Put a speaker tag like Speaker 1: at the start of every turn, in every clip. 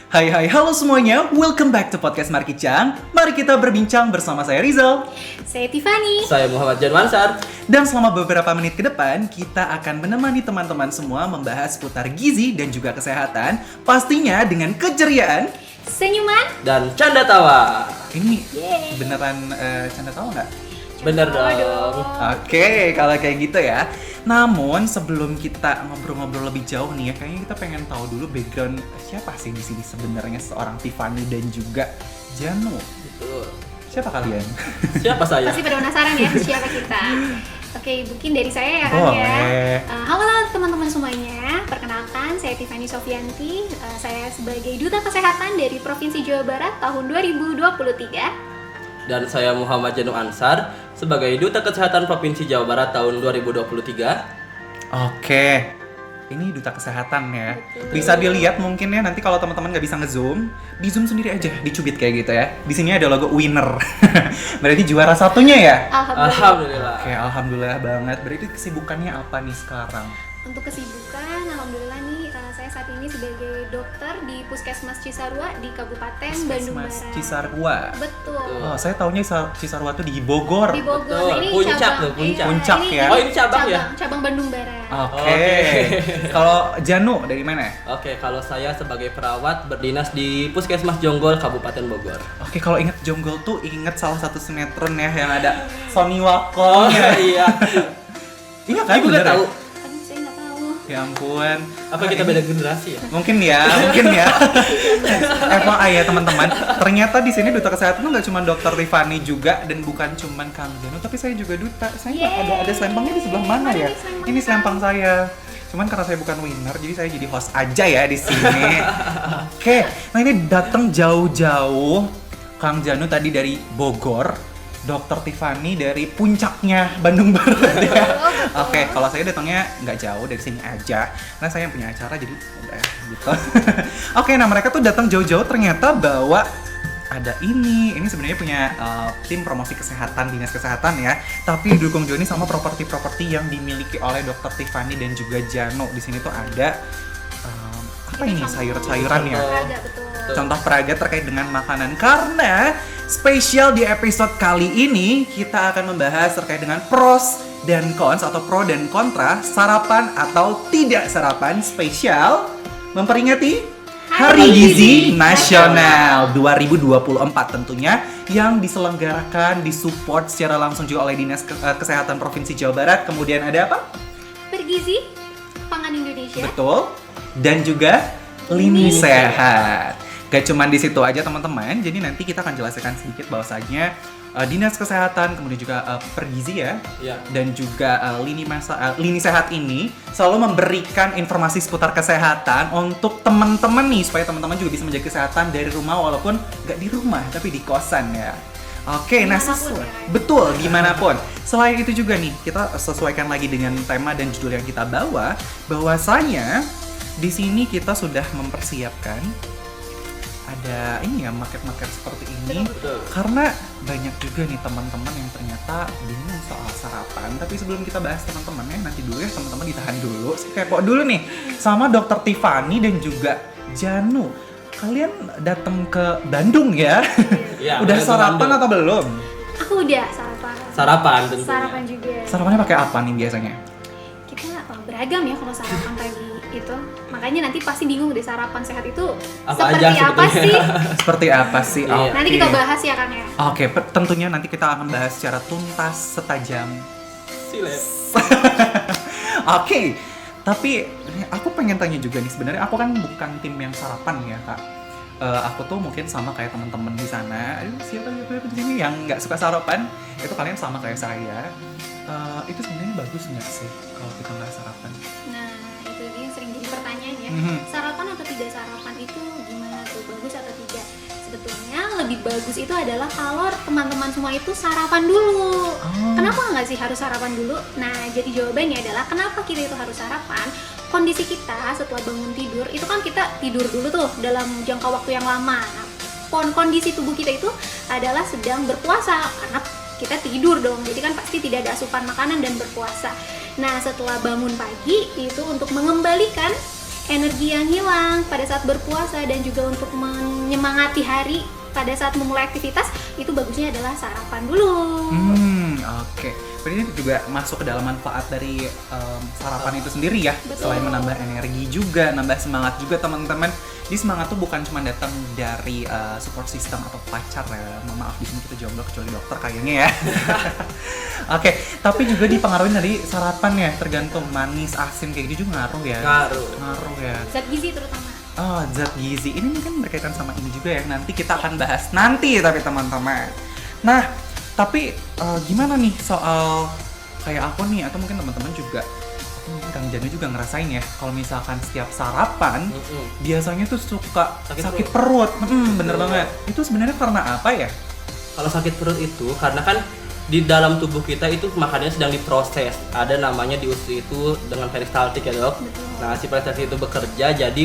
Speaker 1: Halo semuanya, welcome back to podcast Markicang. Mari kita berbincang bersama saya Rizal.
Speaker 2: Saya Tiffany.
Speaker 3: Saya Muhammad Janwansar.
Speaker 1: Dan selama beberapa menit ke depan, kita akan menemani teman-teman semua membahas seputar gizi dan juga kesehatan. Pastinya dengan keceriaan,
Speaker 2: senyuman,
Speaker 3: dan canda tawa.
Speaker 1: ini beneran canda tawa nggak?
Speaker 3: Bener dong.
Speaker 1: Oke, kalau kayak gitu ya. Namun sebelum kita ngobrol-ngobrol lebih jauh nih ya, kayaknya kita pengen tahu dulu background siapa sih di sini sebenarnya seorang Tiffany dan juga Janu.
Speaker 3: Betul.
Speaker 1: Siapa kalian?
Speaker 3: Siapa saya?
Speaker 2: Pasti pada penasaran ya siapa kita. Oke, mungkin dari saya ya kan ya. Halo teman-teman semuanya. Perkenalkan, saya Tiffany Sofianti. Saya sebagai Duta Kesehatan dari Provinsi Jawa Barat tahun 2023.
Speaker 3: Dan saya Muhammad Janu Ansar sebagai Duta Kesehatan Provinsi Jawa Barat tahun 2023.
Speaker 1: Oke, ini Duta Kesehatan ya.
Speaker 2: Betul.
Speaker 1: Bisa dilihat mungkin ya nanti kalau teman-teman nggak bisa nge-zoom, di zoom sendiri aja, dicubit kayak gitu ya. Di sini ada logo winner. Berarti juara satunya ya?
Speaker 3: Alhamdulillah.
Speaker 1: Oke, alhamdulillah banget. Berarti kesibukannya apa nih sekarang?
Speaker 2: Untuk kesibukan, alhamdulillah nih saya saat ini sebagai dokter di Puskesmas Cisarua di Kabupaten Bandung
Speaker 1: Mas
Speaker 2: Barat.
Speaker 1: Cisarua.
Speaker 2: Betul.
Speaker 1: Oh, saya taunya Cisarua tuh di Bogor.
Speaker 2: Di Bogor.
Speaker 3: Betul.
Speaker 2: Nah, ini
Speaker 3: Puncak
Speaker 2: cabang.
Speaker 3: tuh, puncak.
Speaker 2: Iya,
Speaker 1: Puncak ya?
Speaker 3: Oh, ini cabang ya?
Speaker 2: Cabang Bandung Barat.
Speaker 1: Oke. Kalau Janu dari mana?
Speaker 3: Oke, kalau saya sebagai perawat berdinas di Puskesmas Jonggol, Kabupaten Bogor.
Speaker 1: Oke, kalau inget Jonggol tuh inget salah satu sinetron ya yang ada Sony Wakong.
Speaker 3: Iya.
Speaker 1: Iya kan?
Speaker 3: Ibu
Speaker 1: Bener
Speaker 3: nggak tahu?
Speaker 2: Aduh, saya nggak tahu.
Speaker 1: Ya ampun.
Speaker 3: Apa kita beda generasi ya?
Speaker 1: Mungkin ya. FYI ya teman-teman. Ternyata di sini Duta Kesehatan tuh nggak cuma Dokter Tiffany juga dan bukan cuma Kang Janu, tapi saya juga duta. Saya nggak ada selempangnya di sebelah mana ya? Ini selempang saya. Cuman karena saya bukan winner, jadi saya jadi host aja ya di sini. Oke, nah ini datang jauh-jauh. Kang Janu tadi dari Bogor, Dokter Tiffany dari puncaknya Bandung Barat ya. Oke, kalau saya datangnya nggak jauh dari sini aja, karena saya yang punya acara jadi udah gitu. Oke, nah mereka tuh datang jauh-jauh ternyata bawa ada ini sebenarnya punya tim promosi kesehatan, dinas kesehatan ya, tapi didukung juga nih sama properti-properti yang dimiliki oleh Dokter Tiffany dan juga Jano. Di sini tuh ada apa ini sayur-sayuran ya?
Speaker 2: Peraga, betul.
Speaker 1: Contoh peraga terkait dengan makanan, karena spesial di episode kali ini kita akan membahas terkait dengan pros dan cons atau pro dan kontra sarapan atau tidak sarapan spesial memperingati Hari Gizi Nasional 2024 tentunya, yang diselenggarakan disupport secara langsung juga oleh Dinas Kesehatan Provinsi Jawa Barat. Kemudian ada apa?
Speaker 2: Bergizi Pangan Indonesia.
Speaker 1: Betul. Dan juga Lini Sehat. Gak cuman di situ aja teman-teman, jadi nanti kita akan jelaskan sedikit bahwasanya Dinas Kesehatan, kemudian juga Pergizi ya, dan juga Lini Sehat ini selalu memberikan informasi seputar kesehatan untuk teman-teman nih, supaya teman-teman juga bisa menjaga kesehatan dari rumah walaupun gak di rumah tapi di kosan ya. Oke, nah betul, dimanapun. Selain itu juga nih, kita sesuaikan lagi dengan tema dan judul yang kita bawa, bahwasanya di sini kita sudah mempersiapkan ada ini ya, market-market seperti ini.
Speaker 3: Betul.
Speaker 1: Karena banyak juga nih teman-teman yang ternyata bingung soal sarapan. Tapi sebelum kita bahas teman-teman ya, nanti dulu ya teman-teman ditahan dulu. Saya kepo dulu nih sama Dokter Tiffany dan juga Janu. Kalian datang ke Bandung ya?
Speaker 3: Iya.
Speaker 1: Udah sarapan atau belum?
Speaker 2: Aku udah sarapan.
Speaker 3: Sarapan tentunya.
Speaker 2: Sarapan juga.
Speaker 1: Sarapannya pakai apa nih biasanya?
Speaker 2: Kita beragam ya kalau sarapan pagi itu. Makanya nanti pasti bingung deh sarapan sehat itu
Speaker 3: Apa
Speaker 2: seperti
Speaker 3: aja
Speaker 2: apa
Speaker 3: sebetulnya?
Speaker 2: sih?
Speaker 1: Seperti apa sih?
Speaker 3: Iya.
Speaker 1: Oke.
Speaker 2: Nanti kita bahas ya kan ya.
Speaker 1: Oke, tentunya nanti kita akan bahas secara tuntas, setajam.
Speaker 3: Silet.
Speaker 1: Oke, tapi aku pengen tanya juga nih, sebenarnya aku kan bukan tim yang sarapan ya kak. Aku tuh mungkin sama kayak teman-teman di sana. Aduh, siapa di sini yang nggak suka sarapan? Itu kalian sama kayak saya. Itu sebenarnya bagus nggak sih kalau kita nggak sarapan?
Speaker 2: Nah, itu dia yang sering jadi pertanyaan ya. Sarapan atau tidak sarapan itu gimana tuh? Bagus atau tidak? Sebetulnya lebih bagus itu adalah kalau teman-teman semua itu sarapan dulu. Kenapa nggak sih harus sarapan dulu? Nah, jadi jawabannya adalah kenapa kita itu harus sarapan? Kondisi kita setelah bangun tidur, itu kan kita tidur dulu tuh dalam jangka waktu yang lama. Nah, kondisi tubuh kita itu adalah sedang berpuasa karena kita tidur dong, jadi kan pasti tidak ada asupan makanan dan berpuasa. Nah, setelah bangun pagi itu untuk mengembalikan energi yang hilang pada saat berpuasa dan juga untuk menyemangati hari pada saat memulai aktivitas, itu bagusnya adalah sarapan dulu.
Speaker 1: Oke. Berarti ini juga masuk ke dalam manfaat dari sarapan itu sendiri ya.
Speaker 2: Betul.
Speaker 1: Selain menambah energi juga, nambah semangat juga teman-teman. Di semangat tuh bukan cuma datang dari support system atau pacar ya. Maaf di sini kita jomblo kecuali dokter kayaknya ya. Oke, tapi juga dipengaruhi dari sarapan ya. Tergantung manis, asin kayak gitu juga ngaruh ya. Ngaruh ya.
Speaker 2: Zat gizi terutama.
Speaker 1: Oh, zat gizi. Ini mungkin berkaitan sama ini juga ya. Nanti kita akan bahas nanti tapi teman-teman. Nah, tapi gimana nih soal kayak aku nih atau mungkin teman-teman juga, atau mungkin Kang Janu juga ngerasain ya, kalau misalkan setiap sarapan biasanya tuh suka sakit perut. Bener banget. Itu sebenarnya karena apa ya?
Speaker 3: Kalau sakit perut itu karena kan di dalam tubuh kita itu makanannya sedang diproses. Ada namanya di usus itu dengan peristaltik ya dok. Nah si peristaltik itu bekerja jadi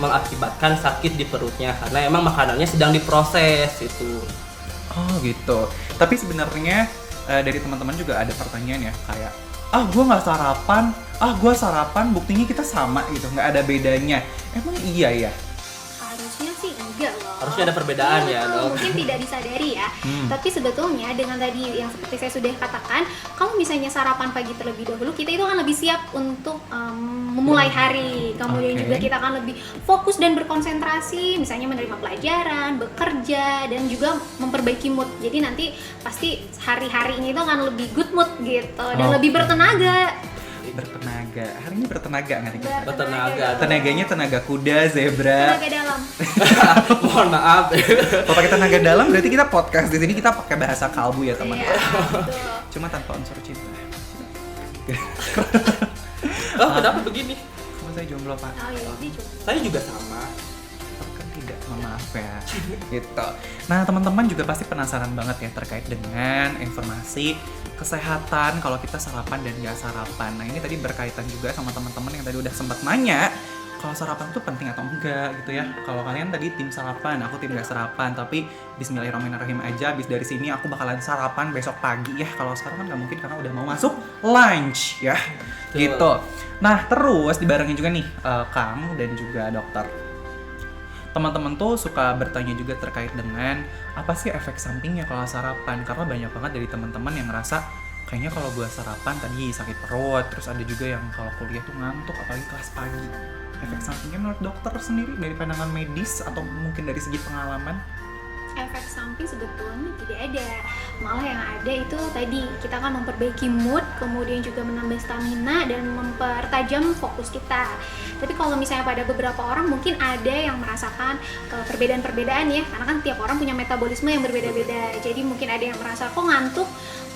Speaker 3: mengakibatkan sakit di perutnya karena emang makanannya sedang diproses itu.
Speaker 1: Oh gitu. Tapi sebenarnya dari teman-teman juga ada pertanyaan ya kayak gue nggak sarapan, gue sarapan, buktinya kita sama gitu, nggak ada bedanya. Emang iya ya?
Speaker 2: Harusnya sih enggak loh.
Speaker 3: Harusnya ada perbedaan ya dok.
Speaker 2: Mungkin tidak disadari ya. Tapi sebetulnya dengan tadi yang seperti saya sudah katakan, kalau misalnya sarapan pagi terlebih dahulu, kita itu akan lebih siap untuk memulai hari. Kemudian juga kita akan lebih fokus dan berkonsentrasi, misalnya menerima pelajaran, bekerja, dan juga memperbaiki mood. Jadi nanti pasti hari-harinya itu akan lebih good mood gitu dan lebih bertenaga.
Speaker 1: Bertenaga. Hari ini bertenaga nggak nih?
Speaker 3: Bertenaga.
Speaker 1: Tenaganya tenaga kuda, zebra.
Speaker 2: Tenaga dalam.
Speaker 3: Mohon maaf.
Speaker 1: Kalau pakai tenaga dalam berarti kita podcast di sini kita pakai bahasa kalbu ya teman.
Speaker 2: Iya, betul.
Speaker 1: Cuma tanpa unsur cinta.
Speaker 3: Oh kenapa begini?
Speaker 1: Sama saya jomblo pak.
Speaker 2: Oh iya, ini coba.
Speaker 3: Saya juga sama.
Speaker 1: Kan tidak, maaf ya. Gitu. Nah teman-teman juga pasti penasaran banget ya terkait dengan informasi kesehatan kalau kita sarapan dan nggak sarapan. Nah ini tadi berkaitan juga sama teman-teman yang tadi udah sempat nanya kalau sarapan itu penting atau enggak gitu ya. Kalau kalian tadi tim sarapan, aku tim nggak sarapan, tapi Bismillahirrahmanirrahim aja. Abis dari sini aku bakalan sarapan besok pagi ya. Kalau sekarang kan nggak mungkin karena udah mau masuk lunch ya. Gitu. Nah terus dibarengin juga nih Kang dan juga dokter. Teman-teman tuh suka bertanya juga terkait dengan apa sih efek sampingnya kalau sarapan, karena banyak banget dari teman-teman yang ngerasa kayaknya kalau gua sarapan tadi sakit perut, terus ada juga yang kalau kuliah tuh ngantuk apalagi kelas pagi. Efek sampingnya menurut dokter sendiri dari pandangan medis atau mungkin dari segi pengalaman?
Speaker 2: Efek samping sebetulnya tidak ada, malah yang ada itu tadi kita akan memperbaiki mood, kemudian juga menambah stamina dan mempertajam fokus kita. Tapi kalau misalnya pada beberapa orang mungkin ada yang merasakan perbedaan-perbedaan ya, karena kan tiap orang punya metabolisme yang berbeda-beda. Jadi mungkin ada yang merasa kok ngantuk,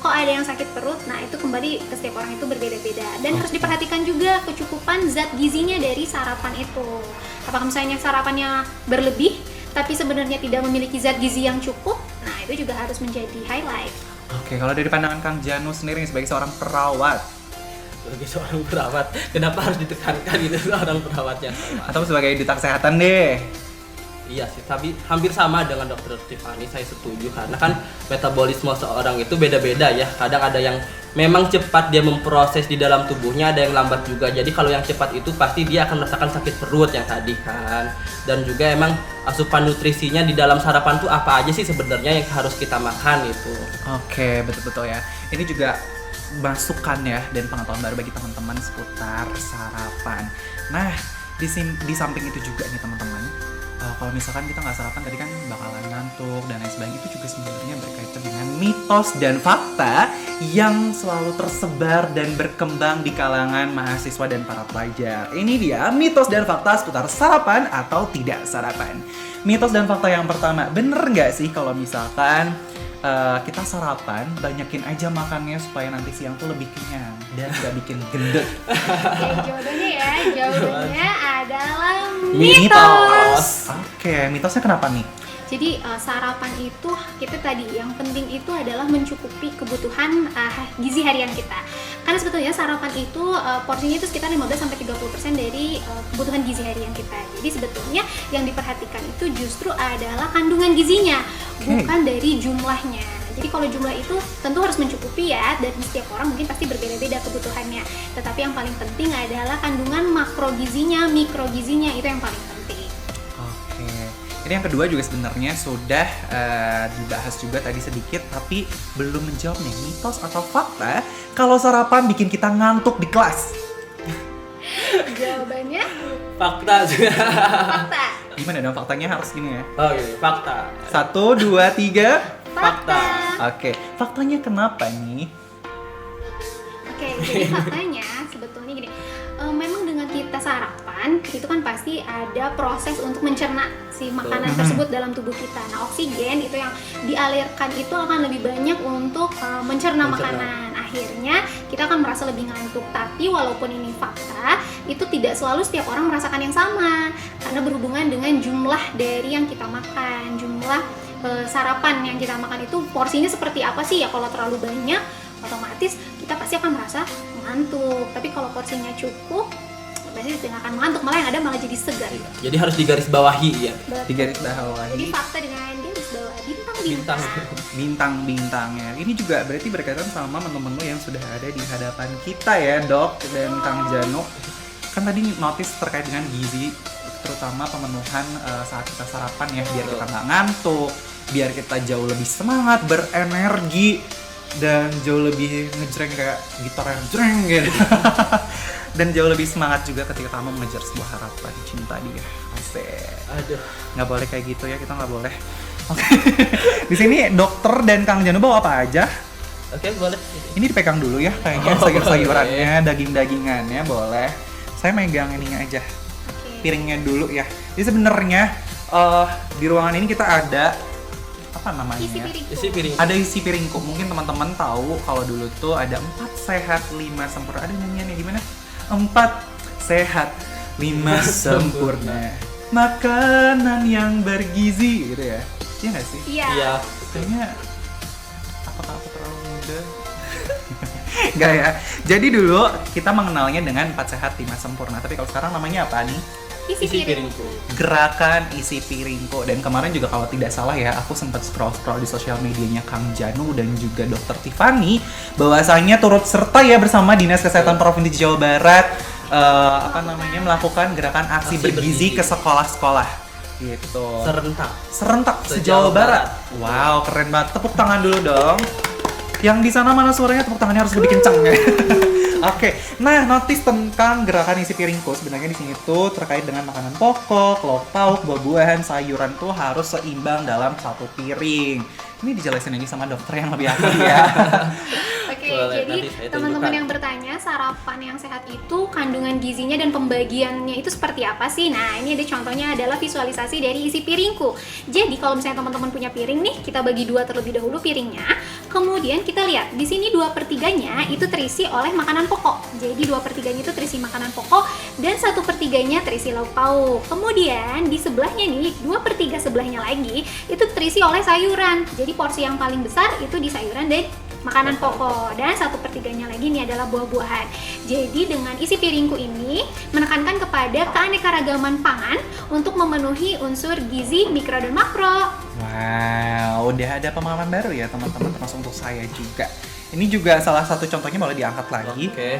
Speaker 2: kok ada yang sakit perut. Nah itu kembali ke setiap orang itu berbeda-beda. Dan harus diperhatikan juga kecukupan zat gizinya dari sarapan itu. Apakah misalnya sarapannya berlebih tapi sebenarnya tidak memiliki zat gizi yang cukup, nah itu juga harus menjadi highlight.
Speaker 1: Oke, kalau dari pandangan Kang Janu sendiri sebagai seorang perawat,
Speaker 3: Sebagai seorang perawat, kenapa harus ditekankan gitu seorang perawatnya?
Speaker 1: atau sebagai duta kesehatan deh?
Speaker 3: Iya sih, tapi hampir sama dengan dokter Tiffany, saya setuju karena kan metabolisme seorang itu beda-beda ya. Kadang ada yang memang cepat dia memproses di dalam tubuhnya, ada yang lambat juga. Jadi kalau yang cepat itu pasti dia akan merasakan sakit perut yang tadi kan. Dan juga emang asupan nutrisinya di dalam sarapan tuh apa aja sih sebenarnya yang harus kita makan itu.
Speaker 1: Oke, betul-betul ya. Ini juga masukan ya dan pengetahuan baru bagi teman-teman seputar sarapan. Nah, di samping itu juga nih teman-teman, kalau misalkan kita nggak sarapan tadi kan bakalan ngantuk dan lain sebagainya, itu juga sebenarnya berkaitan dengan mitos dan fakta yang selalu tersebar dan berkembang di kalangan mahasiswa dan para pelajar. Ini dia mitos dan fakta seputar sarapan atau tidak sarapan. Mitos dan fakta yang pertama, bener nggak sih kalau misalkan kita sarapan, banyakin aja makannya supaya nanti siang tuh lebih kenyang dan gak bikin gendut?
Speaker 2: Jawabannya adalah mitos.
Speaker 1: Oke, mitosnya kenapa nih?
Speaker 2: Jadi sarapan itu kita tadi yang penting itu adalah mencukupi kebutuhan gizi harian kita. Karena sebetulnya sarapan itu porsinya itu sekitar 15-30% dari kebutuhan gizi harian kita. Jadi sebetulnya yang diperhatikan itu justru adalah kandungan gizinya, bukan dari jumlahnya. Jadi kalau jumlah itu tentu harus mencukupi ya, dan setiap orang mungkin pasti berbeda-beda kebutuhannya. Tetapi yang paling penting adalah kandungan makrogizinya, mikrogizinya, itu yang paling penting.
Speaker 1: Oke. Ini yang kedua juga sebenarnya sudah dibahas juga tadi sedikit, tapi belum menjawab nih, mitos atau fakta kalau sarapan bikin kita ngantuk di kelas.
Speaker 2: Jawabannya
Speaker 3: Fakta juga.
Speaker 2: fakta.
Speaker 1: Gimana dong faktanya, harus gini ya?
Speaker 3: Oh gini, fakta.
Speaker 1: 1, 2, 3.
Speaker 3: Fakta.
Speaker 1: Oke, faktanya kenapa nih?
Speaker 2: Oke, jadi faktanya sebetulnya gini, memang dengan kita sarapan itu kan pasti ada proses untuk mencerna si makanan tersebut dalam tubuh kita. Nah, oksigen itu yang dialirkan itu akan lebih banyak untuk mencerna makanan. Akhirnya kita akan merasa lebih ngantuk. Tapi walaupun ini fakta, itu tidak selalu setiap orang merasakan yang sama, karena berhubungan dengan jumlah dari yang kita makan, jumlah sarapan yang kita makan itu porsinya seperti apa sih ya. Kalau terlalu banyak otomatis kita pasti akan merasa mengantuk, tapi kalau porsinya cukup pasti tidak akan mengantuk, malah yang ada malah jadi segar.
Speaker 3: Jadi harus digarisbawahi ya.
Speaker 1: Di garis
Speaker 2: Jadi
Speaker 1: bawahi
Speaker 2: fakta dengan garis bawah
Speaker 3: Bintang.
Speaker 1: bintang-bintangnya. Ini juga berarti berkaitan sama menu-menu yang sudah ada di hadapan kita ya, Dok dan Kang Jano. Kan tadi notice terkait dengan gizi, terutama pemenuhan saat kita sarapan ya, biar kita nggak ngantuk, biar kita jauh lebih semangat, berenergi, dan jauh lebih ngejreng kayak gitar yang jreng gitu. Dan jauh lebih semangat juga ketika kamu mengejar sebuah harapan cinta dia. Asik.
Speaker 3: Aduh.
Speaker 1: Nggak boleh kayak gitu ya, kita nggak boleh. Oke. Di sini dokter dan Kang Jano bawa apa aja?
Speaker 3: Oke, boleh.
Speaker 1: Ini dipegang dulu ya, kayaknya sayur-sayurannya, daging-dagingannya boleh. Saya megang ininya aja,
Speaker 2: Oke.
Speaker 1: piringnya dulu ya. Jadi sebenarnya di ruangan ini kita ada apa namanya?
Speaker 2: Isi piring.
Speaker 3: Isi piring.
Speaker 1: Ada isi piringku. Mungkin teman-teman tahu kalau dulu tuh ada 4 sehat 5 sempurna. Ada nyanyiannya gimana? 4 sehat 5 sempurna. Makanan yang bergizi gitu ya. Iya nggak sih?
Speaker 2: Iya.
Speaker 3: Iya.
Speaker 1: Kayaknya apakah aku terlalu muda? Enggak ya. Jadi dulu kita mengenalnya dengan 4 sehat 5 sempurna. Tapi kalau sekarang namanya apa nih?
Speaker 2: Isi
Speaker 3: Isi
Speaker 2: piring.
Speaker 3: piringku.
Speaker 1: Gerakan isi piringku. Dan kemarin juga kalau tidak salah ya, aku sempat scroll-scroll di sosial medianya Kang Janu dan juga Dr. Tiffany, bahwasanya turut serta ya bersama Dinas Kesehatan Provinsi Jawa Barat melakukan gerakan aksi
Speaker 3: Aksi
Speaker 1: bergizi
Speaker 3: bergizi.
Speaker 1: ke sekolah-sekolah gitu.
Speaker 3: Serentak.
Speaker 1: Se-Jawa Barat. Wow, keren banget. Tepuk tangan dulu dong. Yang di sana mana suaranya, tepuk tangannya harus lebih kencang ya. Oke, nah notice tentang gerakan isi piringku sebenarnya di sini tuh terkait dengan makanan pokok, lauk pauk, buah-buahan, sayuran tuh harus seimbang dalam satu piring. Ini dijelasin aja sama dokter yang lebih ahli ya.
Speaker 2: Oke,
Speaker 3: Boleh,
Speaker 2: jadi
Speaker 3: nanti saya
Speaker 2: teman-teman
Speaker 3: tunjukkan.
Speaker 2: yang bertanya sarapan yang sehat itu kandungan gizinya dan pembagiannya itu seperti apa sih? Nah, ini ada contohnya adalah visualisasi dari isi piringku. Jadi kalau misalnya teman-teman punya piring nih, kita bagi 2 terlebih dahulu piringnya. Kemudian kita lihat di sini 2/3-nya itu terisi oleh makanan pokok. Jadi 2/3-nya itu terisi makanan pokok dan 1/3-nya terisi lauk pauk. Kemudian di sebelahnya nih 2/3 sebelahnya lagi itu terisi oleh sayuran. Jadi porsi yang paling besar itu di sayuran dan makanan pokok, dan 1/3-nya lagi ini adalah buah-buahan. Jadi dengan isi piringku ini menekankan kepada keanekaragaman pangan untuk memenuhi unsur gizi, mikro dan makro.
Speaker 1: Wow, udah ada pemahaman baru ya teman-teman, termasuk untuk saya juga. Ini juga salah satu contohnya, boleh diangkat lagi.
Speaker 3: Oke.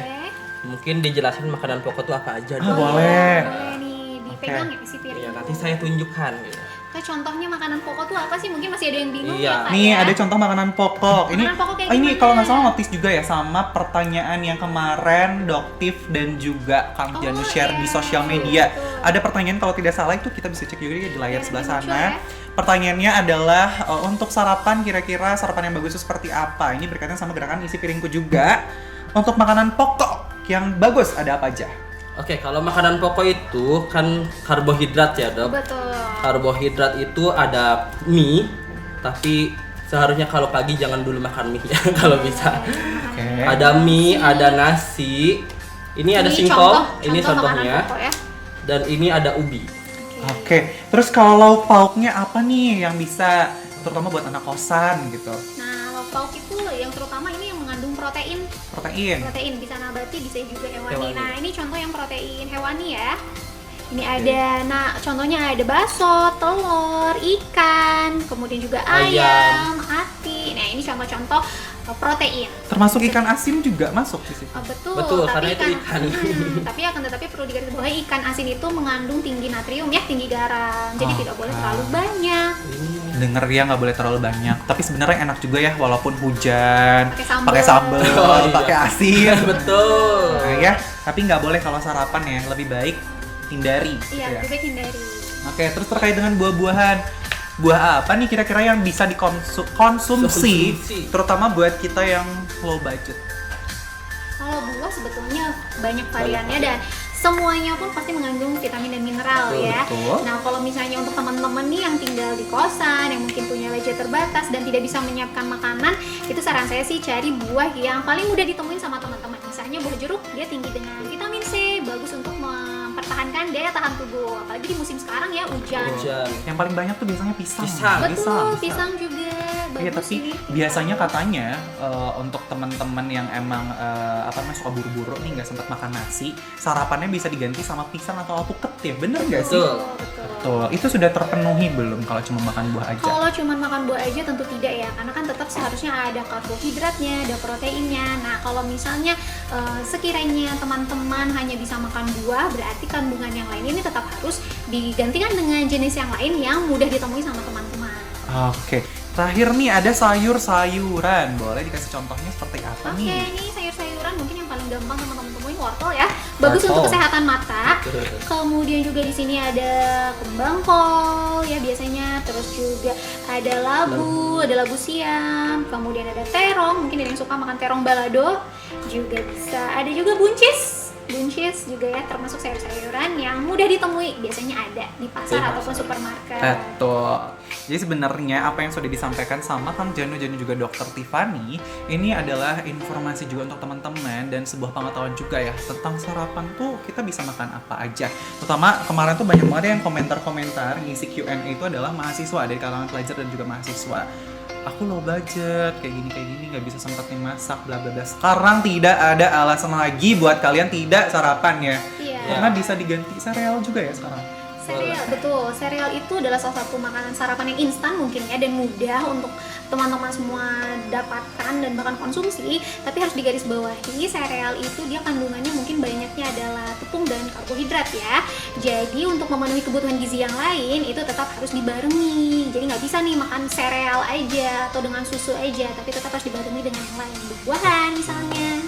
Speaker 3: Mungkin dijelasin makanan pokok itu apa aja dong.
Speaker 1: boleh.
Speaker 2: Boleh nih, dipegang ya isi piring.
Speaker 3: Ya, nanti saya tunjukkan gitu.
Speaker 2: Kayak contohnya makanan pokok tuh apa sih? Mungkin masih ada yang bingung
Speaker 3: Iya.
Speaker 2: ya, Kak,
Speaker 1: Nih
Speaker 2: ya?
Speaker 1: ada contoh makanan pokok.
Speaker 2: Makanan pokok kayak
Speaker 1: Ini
Speaker 2: gimana?
Speaker 1: kalau nggak salah notice juga ya sama pertanyaan yang kemarin Doktif dan juga Kang
Speaker 2: Oh,
Speaker 1: Janu share di
Speaker 2: iya.
Speaker 1: sosial media.
Speaker 2: Betul.
Speaker 1: Ada pertanyaan kalau tidak salah itu kita bisa cek juga di layar
Speaker 2: Iya,
Speaker 1: sebelah
Speaker 2: nanti muncul
Speaker 1: sana.
Speaker 2: ya.
Speaker 1: Pertanyaannya adalah untuk sarapan, kira-kira sarapan yang bagus itu seperti apa? Ini berkaitan sama gerakan isi piringku juga. Untuk makanan pokok yang bagus ada apa aja?
Speaker 3: Oke, kalau makanan pokok itu kan karbohidrat ya, Dok.
Speaker 2: Betul.
Speaker 3: Karbohidrat itu ada mie, tapi seharusnya kalau pagi jangan dulu makan mie ya kalau bisa.
Speaker 1: Oke.
Speaker 3: Ada mie, ada nasi. Ini ada singkong, ini
Speaker 2: contoh makanan
Speaker 3: contohnya.
Speaker 2: pokok ya.
Speaker 3: Dan ini ada ubi.
Speaker 1: Oke. Terus kalau lauk pauknya apa nih yang bisa terutama buat anak kosan gitu?
Speaker 2: Nah, lauk pauk itu yang terutama ini yang mengandung protein.
Speaker 1: Protein.
Speaker 2: Bisa nabati, bisa juga hewani.
Speaker 3: Hewani.
Speaker 2: Nah, ini contoh yang protein hewani ya. Ini ada, nah contohnya ada bakso, telur, ikan, kemudian juga ayam, ati. protein. Nah, ini contoh-contoh protein.
Speaker 1: Termasuk ikan asin juga masuk di situ.
Speaker 3: Betul, karena itu ikan.
Speaker 2: Tapi akan tetapi perlu digarisbawahi ikan asin itu mengandung tinggi natrium ya, tinggi garam. Jadi tidak boleh terlalu banyak.
Speaker 1: Denger ya, nggak boleh terlalu banyak. Tapi sebenarnya enak juga ya, walaupun hujan, pakai sambal,
Speaker 3: iya.
Speaker 1: pakai asin.
Speaker 3: Betul.
Speaker 1: Nah, ya, tapi nggak boleh kalau sarapan ya, lebih baik hindari.
Speaker 2: Iya,
Speaker 1: gitu ya.
Speaker 2: lebih baik hindari.
Speaker 1: Oke, terus terkait dengan buah-buahan. Buah apa nih kira-kira yang bisa dikonsumsi, terutama buat kita yang low budget?
Speaker 2: Kalau buah sebetulnya banyak variannya dan semuanya pun pasti mengandung vitamin dan mineral ya.
Speaker 1: Betul.
Speaker 2: Nah, kalau misalnya untuk teman-teman nih yang tinggal di kosan, yang mungkin punya budget terbatas dan tidak bisa menyiapkan makanan, itu saran saya sih cari buah yang paling mudah ditemuin sama teman-teman. Misalnya buah jeruk, dia tinggi dengan vitamin C, bagus untuk mempertahankan daya tahan tubuh. Apalagi di musim sekarang ya, hujan.
Speaker 1: Yang paling banyak tuh biasanya pisang.
Speaker 2: Betul, pisang juga bagus.
Speaker 1: Iya, tapi
Speaker 2: ini.
Speaker 1: biasanya katanya untuk teman-teman yang emang suka buru-buru nih nggak sempat makan nasi, sarapannya bisa diganti sama pisang atau alpukat ya, bener nggak sih? Betul. Itu sudah terpenuhi belum kalau cuma makan buah aja?
Speaker 2: Kalau cuma makan buah aja tentu tidak ya, karena kan tetap seharusnya ada karbohidratnya, ada proteinnya. Nah, kalau misalnya sekiranya teman-teman hanya bisa makan buah, berarti kandungan yang lain ini tetap harus digantikan dengan jenis yang lain yang mudah ditemui sama teman-teman.
Speaker 1: Oke. Terakhir nih ada sayur-sayuran, boleh dikasih contohnya seperti apa nih?
Speaker 2: Oke, ini sayur-sayuran mungkin yang paling gampang teman-teman temuin wortel ya, bagus untuk kesehatan mata. Kemudian juga di sini ada kembang kol ya biasanya, terus juga ada labu siam, kemudian ada terong, mungkin ada yang suka makan terong balado juga bisa. Ada juga buncis juga ya, termasuk sayur-sayuran yang mudah ditemui, biasanya ada di pasar ataupun supermarket.
Speaker 1: Betul. Jadi sebenarnya apa yang sudah disampaikan sama Kang Janu dan juga Dr. Tiffany ini adalah informasi juga untuk teman-teman dan sebuah pengetahuan juga ya tentang sarapan tuh kita bisa makan apa aja. Terutama kemarin tuh banyak banget yang komentar-komentar ngisi Q&A itu adalah mahasiswa dari kalangan pelajar dan juga mahasiswa. Aku low budget, kayak gini nggak bisa sempetin masak, bla bla bla. Sekarang tidak ada alasan lagi buat kalian tidak sarapan ya.
Speaker 2: Iya.
Speaker 1: Karena bisa diganti sereal juga ya sekarang.
Speaker 2: Sereal, betul. Sereal itu adalah salah satu makanan sarapan yang instan mungkin ya, dan mudah untuk teman-teman semua dapatkan dan bahkan konsumsi. Tapi harus digarisbawahi, sereal itu dia kandungannya mungkin banyaknya adalah tepung dan karbohidrat ya. Jadi untuk memenuhi kebutuhan gizi yang lain itu tetap harus dibarengi. Jadi nggak bisa nih makan sereal aja atau dengan susu aja, tapi tetap harus dibarengi dengan yang lain, buah-buahan misalnya.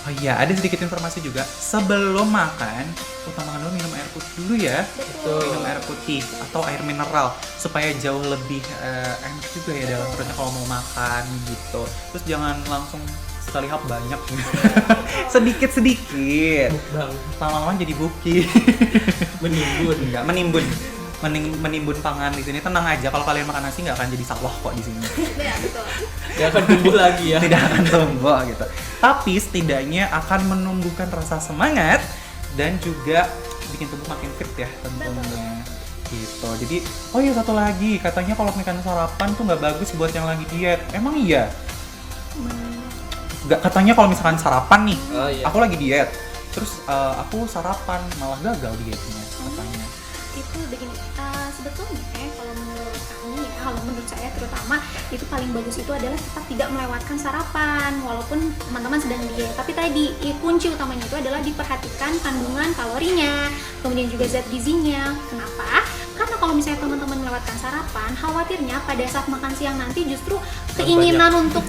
Speaker 1: Oh iya, ada sedikit informasi juga. Sebelum makan, utamakan dulu minum air putih dulu ya.
Speaker 2: Betul.
Speaker 1: Minum air putih atau air mineral supaya jauh lebih enak juga ya dalam perutnya kalau mau makan gitu. Terus jangan langsung sekali hap banyak. Sedikit-sedikit. Lama-lama jadi buki. Menimbun. Menimbun pangan di sini. Tenang aja, kalau kalian makan nasi nggak akan jadi sawah kok di sini.
Speaker 2: Iya, betul.
Speaker 3: Nggak akan tumbuh lagi ya.
Speaker 1: Tidak akan tumbuh gitu. Tapi setidaknya akan menumbuhkan rasa semangat dan juga bikin tubuh makin fit ya tentunya. Gitu. Jadi, oh iya satu lagi, katanya kalau makan sarapan tuh nggak bagus buat yang lagi diet. Emang iya? Nggak, katanya kalau misalkan sarapan nih, aku lagi diet, terus aku sarapan malah gagal dietnya katanya.
Speaker 2: Itu begini, sebetulnya kalau menurut kami ya, kalau menurut saya terutama itu paling bagus itu adalah tetap tidak melewatkan sarapan walaupun teman-teman sedang diet. Tapi tadi kunci utamanya itu adalah diperhatikan kandungan kalorinya, kemudian juga zat gizinya. Kenapa? Karena kalau misalnya teman-teman melewatkan sarapan, khawatirnya pada saat makan siang nanti justru keinginan untuk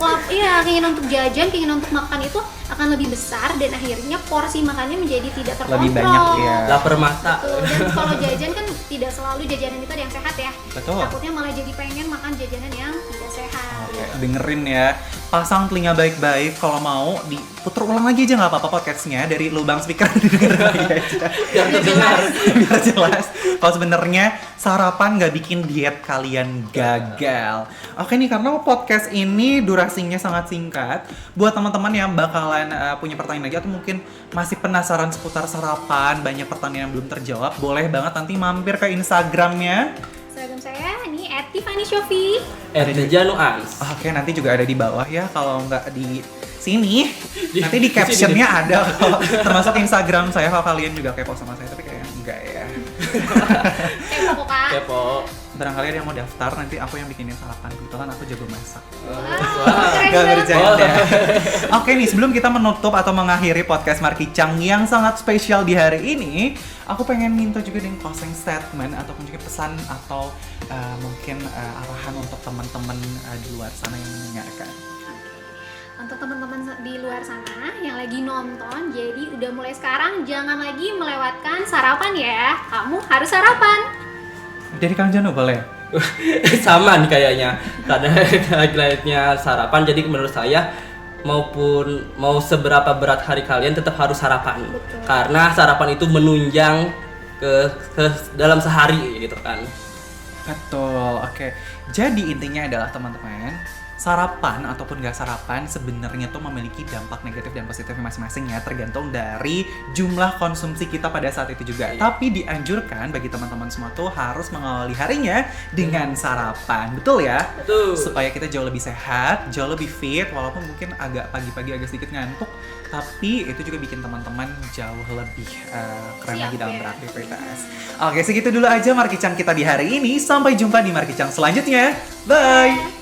Speaker 2: jajan, keinginan untuk makan itu akan lebih besar dan akhirnya porsi makannya menjadi tidak terkontrol.
Speaker 1: Lebih banyak ya.
Speaker 3: Lapar mata.
Speaker 2: Betul. Dan kalau jajan kan tidak selalu jajanan itu ada yang sehat ya.
Speaker 1: Betul.
Speaker 2: Takutnya malah jadi pengen makan jajanan yang tidak sehat.
Speaker 1: Oke, dengerin ya. Pasang telinga baik-baik, kalau mau diputar ulang lagi aja nggak apa-apa podcastnya dari lubang speaker dengerin lagi aja.
Speaker 3: Biar terdengar.
Speaker 1: Biar jelas. Kalau sebenarnya sarapan nggak bikin diet kalian gagal. Oke nih, karena podcast ini durasinya sangat singkat, buat teman-teman yang bakalan punya pertanyaan lagi atau mungkin masih penasaran seputar sarapan, banyak pertanyaan yang belum terjawab, boleh banget nanti mampir ke Instagramnya.
Speaker 2: Instagram saya ini @tiffany_shofi.
Speaker 3: @januais.
Speaker 1: Oke, nanti juga ada di bawah ya, kalau nggak di sini nanti di captionnya ada kok. Termasuk Instagram saya, kalau kalian juga kepo sama saya, tapi kayaknya enggak ya.
Speaker 2: Kepo kak.
Speaker 3: Kepo.
Speaker 1: Barangkali ada yang mau daftar, nanti aku yang bikinin sarapan. Kebetulan aku jago masak.
Speaker 2: Keren
Speaker 1: Gak
Speaker 2: banget.
Speaker 1: bercanda. Oke nih, sebelum kita menutup atau mengakhiri podcast Markicang yang sangat spesial di hari ini, aku pengen minta juga dengan closing statement ataupun juga pesan atau mungkin arahan untuk teman-teman di luar sana yang mendengarkan.
Speaker 2: Untuk teman-teman di luar sana yang lagi nonton, jadi udah mulai sekarang jangan lagi melewatkan sarapan ya. Kamu harus sarapan.
Speaker 1: Dari Kang Janu boleh?
Speaker 3: Sama nih kayaknya. Karena highlightnya sarapan, jadi menurut saya maupun mau seberapa berat hari kalian tetap harus sarapan.
Speaker 2: Betul.
Speaker 3: Karena sarapan itu menunjang ke dalam sehari gitu kan.
Speaker 1: Betul, oke. Jadi intinya adalah teman-teman, sarapan ataupun gak sarapan sebenarnya tuh memiliki dampak negatif dan positifnya masing-masing ya, tergantung dari jumlah konsumsi kita pada saat itu juga.
Speaker 3: Iya.
Speaker 1: Tapi dianjurkan bagi teman-teman semua tuh harus mengawali harinya dengan sarapan, betul ya?
Speaker 3: Betul.
Speaker 1: Supaya kita jauh lebih sehat, jauh lebih fit, walaupun mungkin agak pagi-pagi agak sedikit ngantuk, tapi itu juga bikin teman-teman jauh lebih keren
Speaker 2: Siap,
Speaker 1: lagi dalam
Speaker 2: ya.
Speaker 1: beraktivitas. Oke, segitu dulu aja Markicang kita di hari ini. Sampai jumpa di Markicang selanjutnya. Bye!